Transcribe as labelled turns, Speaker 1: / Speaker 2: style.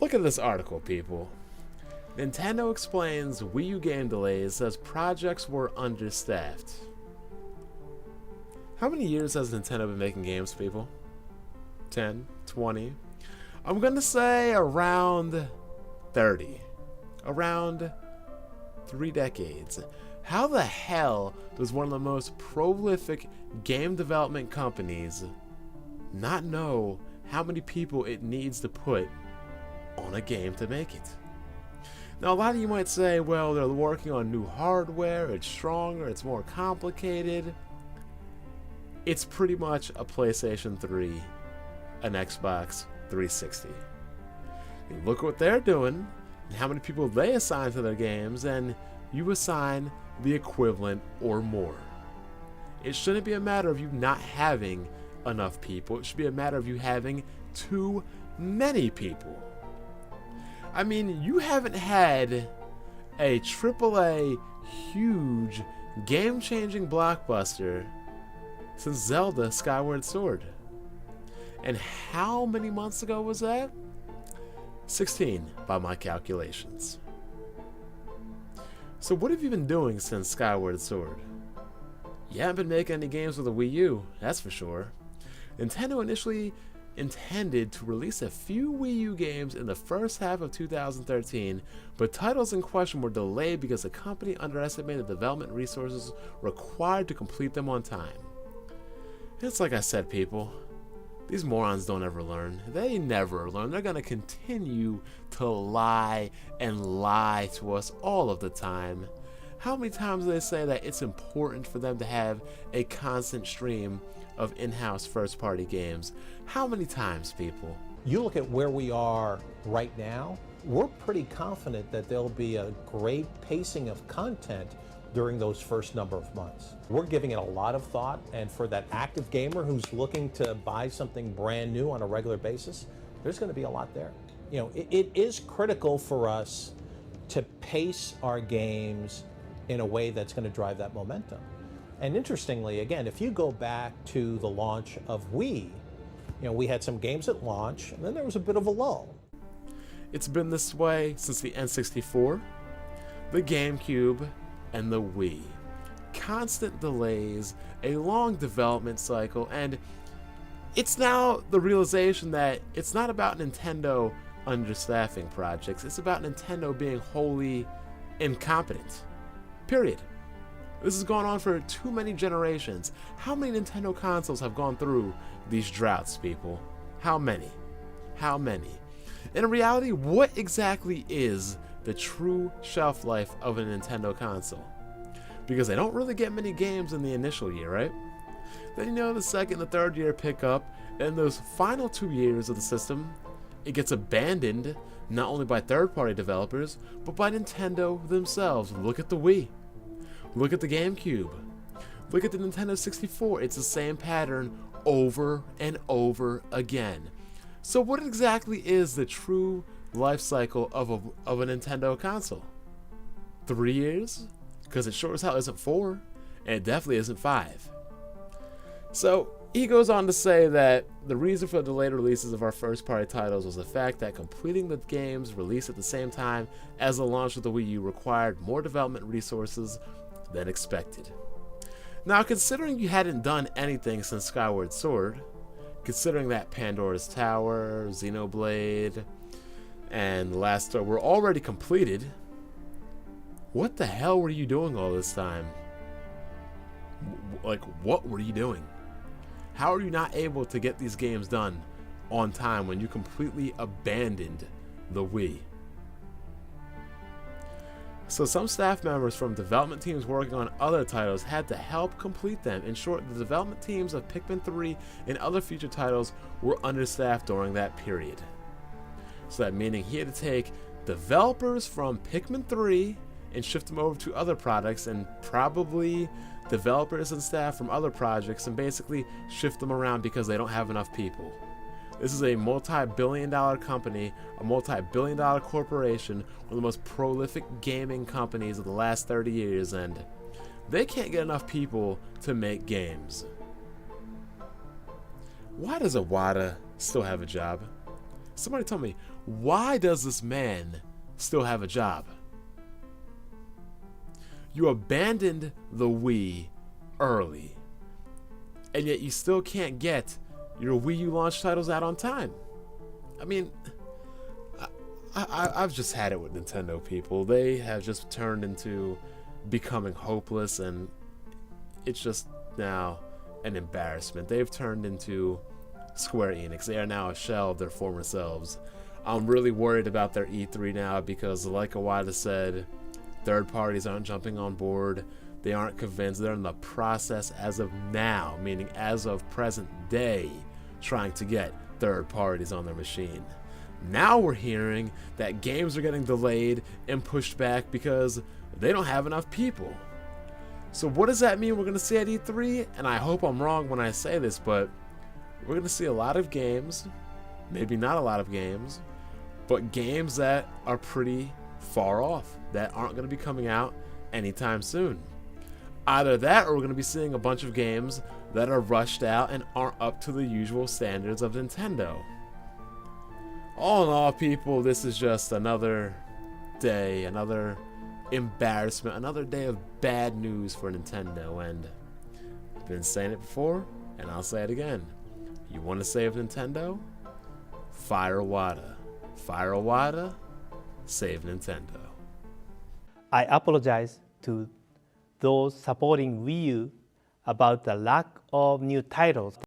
Speaker 1: Look at this article, people. Nintendo explains Wii U game delays, says projects were understaffed. How many years has Nintendo been making games, people? 10? 20? I'm gonna say around 30. Around 3 decades. How the hell does one of the most prolific game development companies not know how many people it needs to put on a game to make it? Now, a lot of you might say, well, they're working on new hardware, it's stronger, it's more complicated. It's pretty much a PlayStation 3, an Xbox 360. You look what they're doing, and how many people they assign to their games, and you assign the equivalent or more. It shouldn't be a matter of you not having enough people. It should be a matter of you having too many people. I mean, you haven't had a AAA huge game-changing blockbuster since Zelda Skyward Sword. And how many months ago was that? 16 by my calculations. So what have you been doing since Skyward Sword? You haven't been making any games with a Wii U, that's for sure. Nintendo initially intended to release a few Wii U games in the first half of 2013, but titles in question were delayed because the company underestimated the development resources required to complete them on time. It's like I said, people. These morons don't ever learn. They never learn. They're going to continue to lie and lie to us all of the time. How many times do they say that it's important for them to have a constant stream of in-house first-party games? How many times, people?
Speaker 2: You look at where we are right now, we're pretty confident that there'll be a great pacing of content during those first number of months. We're giving it a lot of thought, and for that active gamer who's looking to buy something brand new on a regular basis, there's going to be a lot there. You know, it is critical for us to pace our games in a way that's going to drive that momentum. And interestingly, again, if you go back to the launch of Wii, you know, we had some games at launch, and then there was a bit of a lull.
Speaker 1: It's been this way since the N64, the GameCube, and the Wii. Constant delays, a long development cycle, and it's now the realization that it's not about Nintendo understaffing projects, it's about Nintendo being wholly incompetent. Period. This has gone on for too many generations. How many Nintendo consoles have gone through these droughts, people? How many? How many? In reality, what exactly is the true shelf life of a Nintendo console? Because they don't really get many games in the initial year, right? Then, you know, the second, the third year pick up, and those final 2 years of the system, it gets abandoned not only by third-party developers, but by Nintendo themselves. Look at the Wii. Look at the GameCube. Look at the Nintendo 64. It's the same pattern over and over again. So what exactly is the true life cycle of a Nintendo console? 3 years? Because it sure as hell isn't 4, and it definitely isn't 5. So he goes on to say that the reason for the delayed releases of our first-party titles was the fact that completing the games released at the same time as the launch of the Wii U required more development resources than expected. Now, considering you hadn't done anything since Skyward Sword, considering that Pandora's Tower, Xenoblade, and The Last Story were already completed, what the hell were you doing all this time? Like, what were you doing? How are you not able to get these games done on time when you completely abandoned the Wii? So some staff members from development teams working on other titles had to help complete them. In short, the development teams of Pikmin 3 and other future titles were understaffed during that period. So that meaning he had to take developers from Pikmin 3 and shift them over to other products, and probably developers and staff from other projects, and basically shift them around because they don't have enough people. This is a multi-billion-dollar company, a multi-billion-dollar corporation, one of the most prolific gaming companies of the last 30 years, and they can't get enough people to make games. Why does Iwata still have a job? Somebody tell me, why does this man still have a job? You abandoned the Wii early, and yet you still can't get your Wii U launch titles out on time. I mean, I've just had it with Nintendo people. They have just turned into becoming hopeless, and it's just now an embarrassment. They've turned into Square Enix. They are now a shell of their former selves. I'm really worried about their E3 now because, like Iwata said, third parties aren't jumping on board. They aren't convinced. They're in the process as of now, meaning as of present day, trying to get third parties on their machine. Now we're hearing that games are getting delayed and pushed back because they don't have enough people. So what does that mean we're going to see at E3? And I hope I'm wrong when I say this, but we're going to see a lot of games, maybe not a lot of games, but games that are pretty far off, that aren't going to be coming out anytime soon. Either that, or we're going to be seeing a bunch of games that are rushed out and aren't up to the usual standards of Nintendo. All in all, people, this is just another day, another embarrassment, another day of bad news for Nintendo. And I've been saying it before, and I'll say it again. You want to save Nintendo? Fire Iwata. Fire Iwata, save Nintendo.
Speaker 3: I apologize to those supporting Wii U about the lack of new titles.